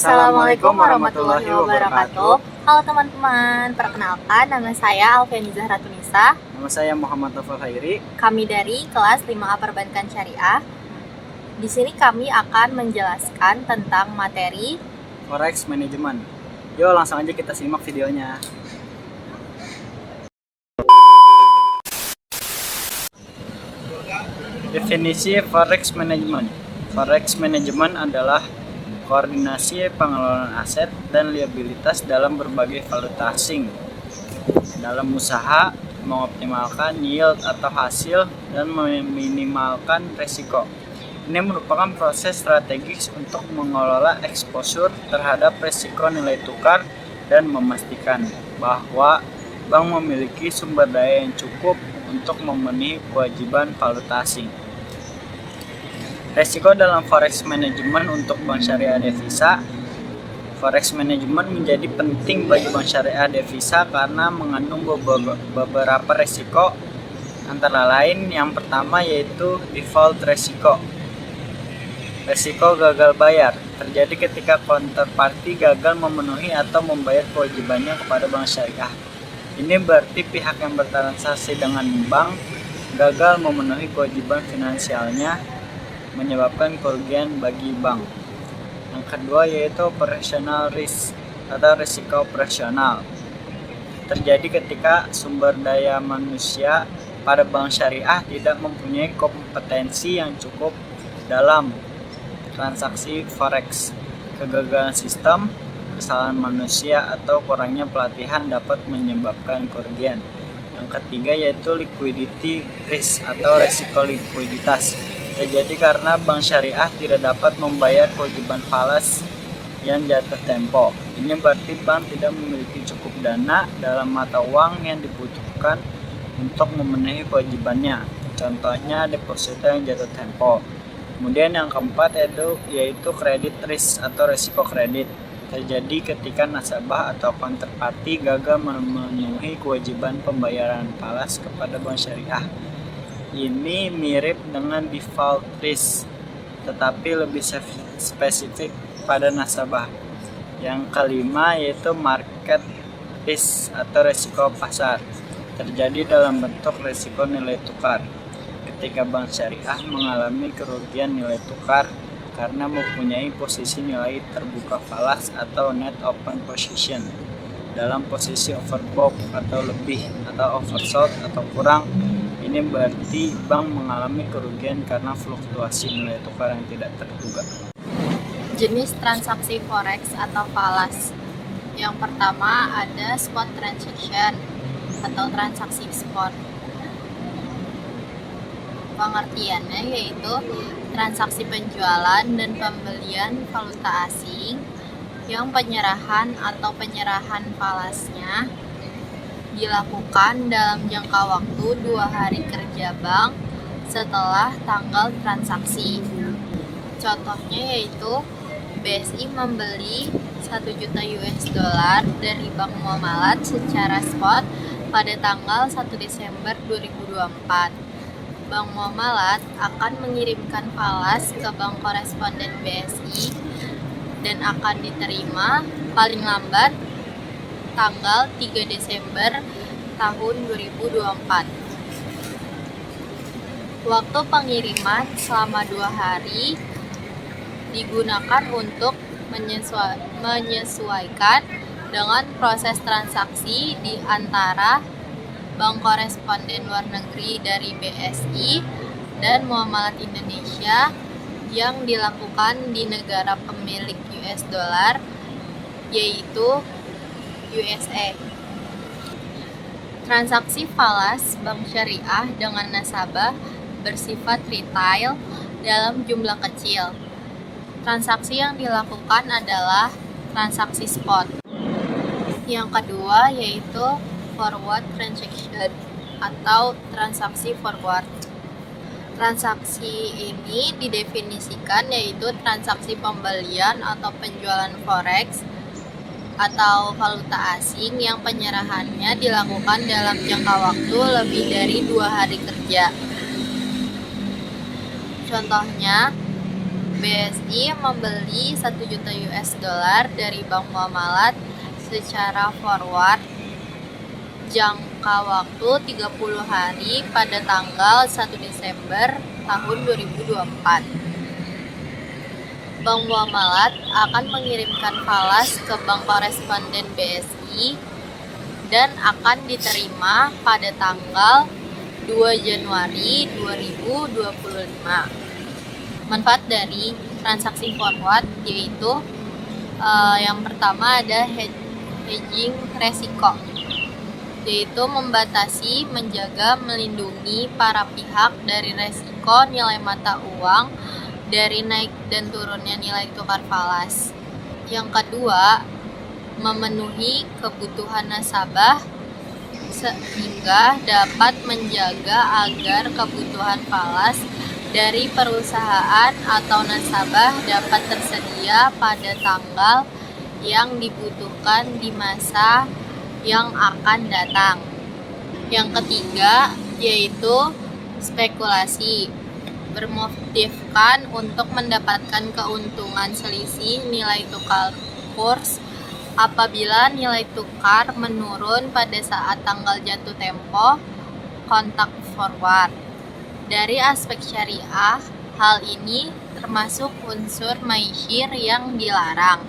Assalamualaikum warahmatullahi wabarakatuh. Halo teman-teman, perkenalkan nama saya Alfiani Zahra Tunisa. Nama saya Muhammad Taufal Khairi. Kami dari kelas 5A Perbankan Syariah. Di sini kami akan menjelaskan tentang materi Forex Management. Yuk langsung aja kita simak videonya. Definisi Forex Management. Forex Management adalah koordinasi pengelolaan aset dan liabilitas dalam berbagai valuta asing dalam usaha mengoptimalkan yield atau hasil dan meminimalkan risiko. Ini merupakan proses strategis untuk mengelola exposure terhadap risiko nilai tukar dan memastikan bahwa bank memiliki sumber daya yang cukup untuk memenuhi kewajiban valuta asing. Risiko dalam Forex Management untuk Bank Syariah Devisa. Forex Management menjadi penting bagi Bank Syariah Devisa karena mengandung beberapa risiko, antara lain yang pertama yaitu default risiko. Risiko gagal bayar terjadi ketika counterparty gagal memenuhi atau membayar kewajibannya kepada Bank Syariah. Ini berarti pihak yang bertransaksi dengan bank gagal memenuhi kewajiban finansialnya, menyebabkan kerugian bagi bank. Yang kedua yaitu operational risk atau risiko operasional. Terjadi ketika sumber daya manusia pada bank syariah tidak mempunyai kompetensi yang cukup dalam transaksi forex. Kegagalan sistem, kesalahan manusia atau kurangnya pelatihan dapat menyebabkan kerugian. Yang ketiga yaitu liquidity risk atau risiko likuiditas. Terjadi karena bank syariah tidak dapat membayar kewajiban falas yang jatuh tempo. Ini berarti bank tidak memiliki cukup dana dalam mata uang yang dibutuhkan untuk memenuhi kewajibannya. Contohnya deposito yang jatuh tempo. Kemudian yang keempat yaitu credit risk atau risiko kredit. Terjadi ketika nasabah atau counterparty gagal memenuhi kewajiban pembayaran falas kepada bank syariah. Ini mirip dengan default risk, tetapi lebih spesifik pada nasabah. Yang kelima yaitu market risk atau risiko pasar. Terjadi dalam bentuk risiko nilai tukar. Ketika bank syariah mengalami kerugian nilai tukar karena mempunyai posisi nilai terbuka falas atau net open position dalam posisi overbought atau lebih, atau oversold atau kurang. Ini berarti bank mengalami kerugian karena fluktuasi nilai tukar yang tidak terduga. jenis transaksi forex atau falas. Yang pertama ada spot transaction atau transaksi spot. Pengertiannya yaitu transaksi penjualan dan pembelian valuta asing yang penyerahan atau penyerahan falasnya dilakukan dalam jangka waktu 2 hari kerja bank setelah tanggal transaksi. Contohnya yaitu BSI membeli 1 juta US dollar dari Bank Muamalat secara spot pada tanggal 1 Desember 2024. Bank Muamalat akan mengirimkan falas ke bank koresponden BSI dan akan diterima paling lambat tanggal 3 Desember tahun 2024. Waktu pengiriman selama 2 hari digunakan untuk menyesuaikan dengan proses transaksi di antara bank koresponden luar negeri dari BSI dan Muamalat Indonesia yang dilakukan di negara pemilik US dollar, yaitu USA. Transaksi falas bank syariah dengan nasabah bersifat retail dalam jumlah kecil. Transaksi yang dilakukan adalah transaksi spot. Yang kedua yaitu forward transaction atau transaksi forward. Transaksi ini didefinisikan yaitu transaksi pembelian atau penjualan forex atau valuta asing yang penyerahannya dilakukan dalam jangka waktu lebih dari 2 hari kerja. Contohnya, BSI membeli 1 juta US dollar dari Bank Muamalat secara forward jangka waktu 30 hari pada tanggal 1 Desember tahun 2024. Bank Muamalat akan mengirimkan falas ke bank koresponden BSI dan akan diterima pada tanggal 2 Januari 2025. Manfaat dari transaksi forward yaitu yang pertama ada hedging resiko, yaitu membatasi, menjaga, melindungi para pihak dari resiko nilai mata uang dari naik dan turunnya nilai tukar falas. Yang kedua, memenuhi kebutuhan nasabah sehingga dapat menjaga agar kebutuhan falas dari perusahaan atau nasabah dapat tersedia pada tanggal yang dibutuhkan di masa yang akan datang. Yang ketiga yaitu spekulasi, bermotifkan untuk mendapatkan keuntungan selisih nilai tukar kurs apabila nilai tukar menurun pada saat tanggal jatuh tempo kontak forward. Dari aspek syariah, hal ini termasuk unsur maisir yang dilarang.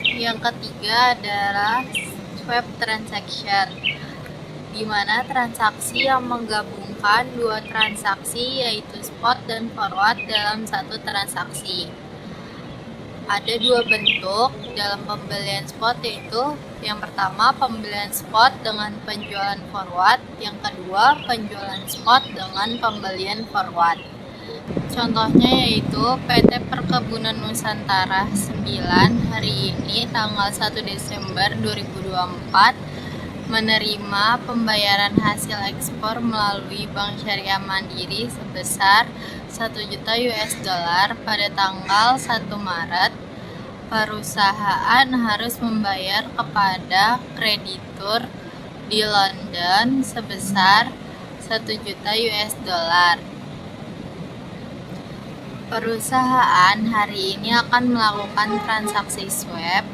Yang ketiga adalah swap transaction, di mana transaksi yang menggabungkan dua transaksi yaitu spot dan forward dalam satu transaksi. Ada dua bentuk dalam pembelian spot, yaitu yang pertama pembelian spot dengan penjualan forward, yang kedua penjualan spot dengan pembelian forward. Contohnya yaitu PT Perkebunan Nusantara 9 hari ini tanggal 1 Desember 2024 menerima pembayaran hasil ekspor melalui Bank Syariah Mandiri sebesar 1 juta US dollar pada tanggal 1 Maret. Perusahaan harus membayar kepada kreditur di London sebesar 1 juta US dollar. Perusahaan hari ini akan melakukan transaksi swap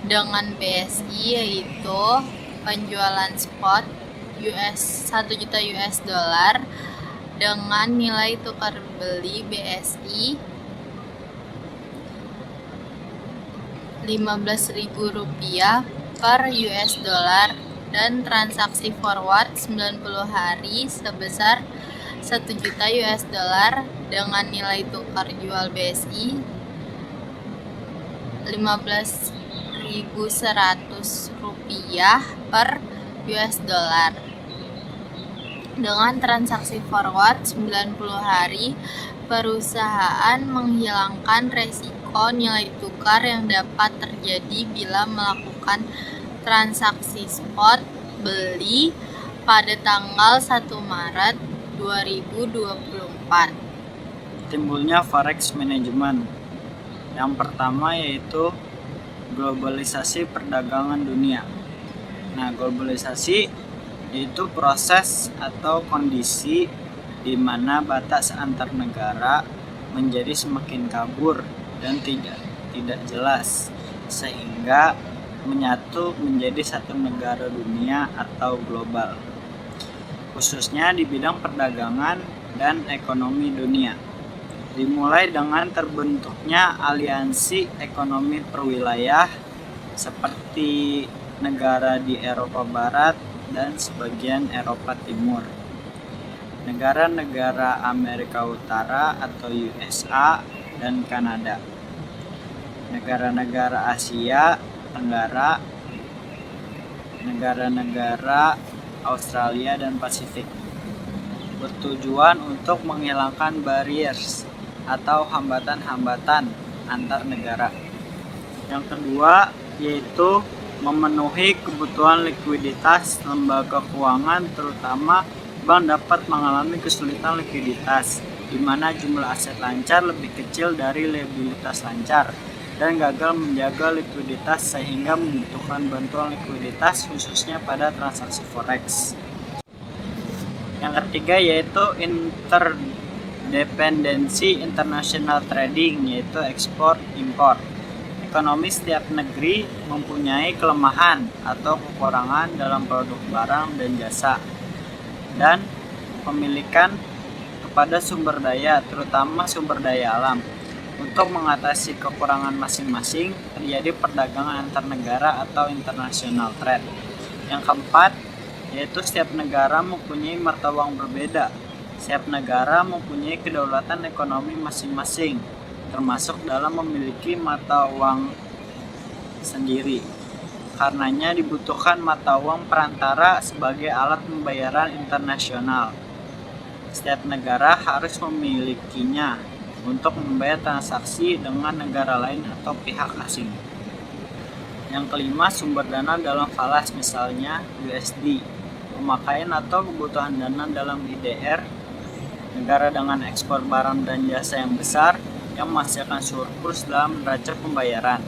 dengan BSI, yaitu penjualan spot 1 juta US dollar dengan nilai tukar beli BSI Rp15.000 per US dollar dan transaksi forward 90 hari sebesar 1 juta US dollar dengan nilai tukar jual BSI Rp15.100 per US dollar. Dengan transaksi forward 90 hari, perusahaan menghilangkan resiko nilai tukar yang dapat terjadi bila melakukan transaksi spot beli pada tanggal 1 Maret 2024. Timbulnya forex management. Yang pertama yaitu globalisasi perdagangan dunia. Nah, globalisasi yaitu proses atau kondisi di mana batas antar negara menjadi semakin kabur dan tidak jelas sehingga menyatu menjadi satu negara dunia atau global, khususnya di bidang perdagangan dan ekonomi dunia. Dimulai dengan terbentuknya aliansi ekonomi perwilayah seperti negara di Eropa Barat dan sebagian Eropa Timur, negara-negara Amerika Utara atau USA dan Kanada, negara-negara Asia Tenggara, negara-negara Australia dan Pasifik, bertujuan untuk menghilangkan barriers atau hambatan-hambatan antar negara. Yang kedua yaitu memenuhi kebutuhan likuiditas lembaga keuangan, terutama bank dapat mengalami kesulitan likuiditas, di mana jumlah aset lancar lebih kecil dari liabilitas lancar dan gagal menjaga likuiditas sehingga membutuhkan bantuan likuiditas khususnya pada transaksi forex. Yang ketiga yaitu dependensi international trading, yaitu ekspor impor. Ekonomi setiap negeri mempunyai kelemahan atau kekurangan dalam produk barang dan jasa, dan pemilikan kepada sumber daya, terutama sumber daya alam. Untuk mengatasi kekurangan masing-masing, terjadi perdagangan antar negara atau international trade. Yang keempat, yaitu setiap negara mempunyai mata uang berbeda. Setiap negara mempunyai kedaulatan ekonomi masing-masing, termasuk dalam memiliki mata uang sendiri. Karenanya dibutuhkan mata uang perantara sebagai alat pembayaran internasional. Setiap negara harus memilikinya untuk membayar transaksi dengan negara lain atau pihak asing. Yang kelima, sumber dana dalam falas, misalnya USD. Pemakaian atau kebutuhan dana dalam IDR, negara dengan ekspor barang dan jasa yang besar yang menghasilkan surplus dalam neraca pembayaran,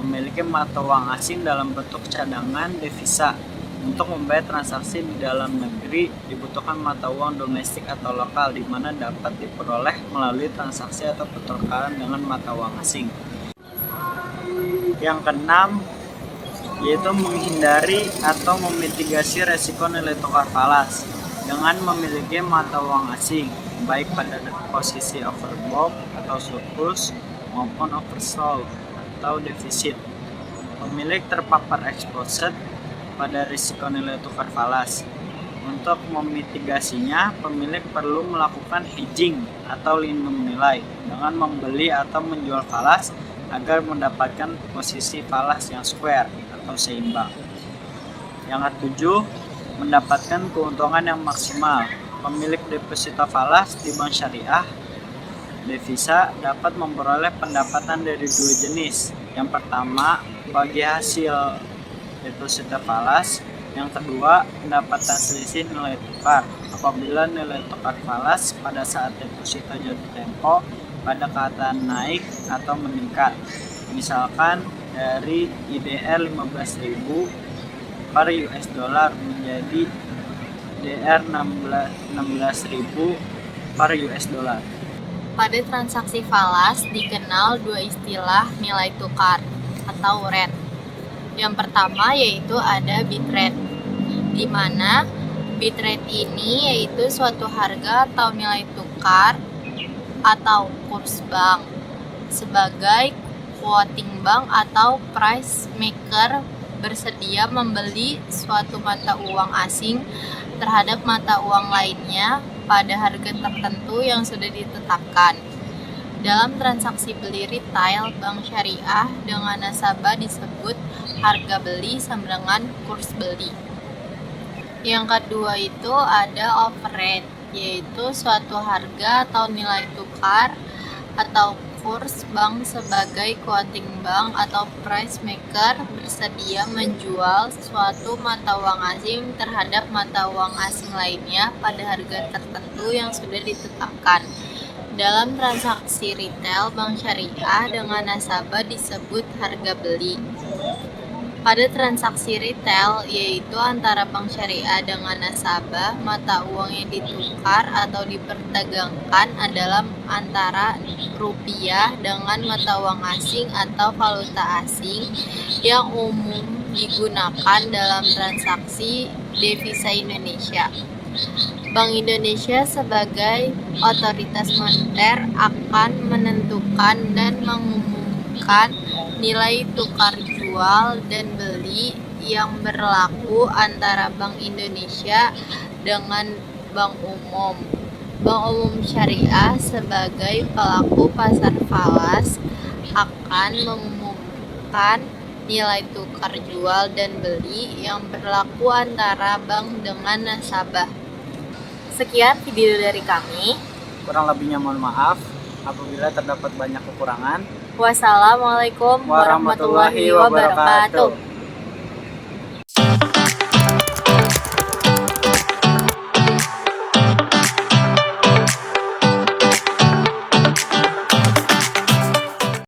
memiliki mata uang asing dalam bentuk cadangan devisa. Untuk membayar transaksi di dalam negeri dibutuhkan mata uang domestik atau lokal, di mana dapat diperoleh melalui transaksi atau pertukaran dengan mata uang asing. Yang keenam, yaitu menghindari atau memitigasi resiko nilai tukar falas dengan memiliki mata uang asing, baik pada posisi overbought atau surplus maupun oversold atau defisit. Pemilik terpapar exposed pada risiko nilai tukar falas. Untuk memitigasinya, pemilik perlu melakukan hedging atau lindung nilai dengan membeli atau menjual falas agar mendapatkan posisi falas yang square atau seimbang. Yang ketujuh, mendapatkan keuntungan yang maksimal. Pemilik deposito falas di bank syariah devisa dapat memperoleh pendapatan dari dua jenis. Yang pertama, bagi hasil deposito falas. Yang kedua, pendapatan selisih nilai tukar apabila nilai tukar falas pada saat deposito jatuh tempo pada keadaan naik atau meningkat. Misalkan dari IDR 15.000 per US dollar menjadi IDR 16.000 per US dollar. Pada transaksi falas dikenal dua istilah nilai tukar atau rate. Yang pertama yaitu ada bit rate, di mana bit rate ini yaitu suatu harga atau nilai tukar atau kurs bank sebagai quoting bank atau price maker bersedia membeli suatu mata uang asing terhadap mata uang lainnya pada harga tertentu yang sudah ditetapkan. Dalam transaksi beli retail, bank syariah dengan nasabah disebut harga beli sama dengan kurs beli. Yang kedua itu ada offer rate, yaitu suatu harga atau nilai tukar atau kurs bank sebagai quoting bank atau price maker bersedia menjual suatu mata uang asing terhadap mata uang asing lainnya pada harga tertentu yang sudah ditetapkan. Dalam transaksi retail, bank syariah dengan nasabah disebut harga beli. Pada transaksi retail, yaitu antara bank syariah dengan nasabah, mata uang yang ditukar atau diperdagangkan adalah antara rupiah dengan mata uang asing atau valuta asing yang umum digunakan dalam transaksi devisa Indonesia. Bank Indonesia sebagai otoritas moneter akan menentukan dan mengumumkan nilai tukar jual dan beli yang berlaku antara Bank Indonesia dengan Bank Umum. Bank Umum Syariah sebagai pelaku pasar falas akan mengumumkan nilai tukar jual dan beli yang berlaku antara bank dengan nasabah. Sekian video dari kami. Kurang lebihnya mohon maaf apabila terdapat banyak kekurangan. Wassalamualaikum warahmatullahi wabarakatuh.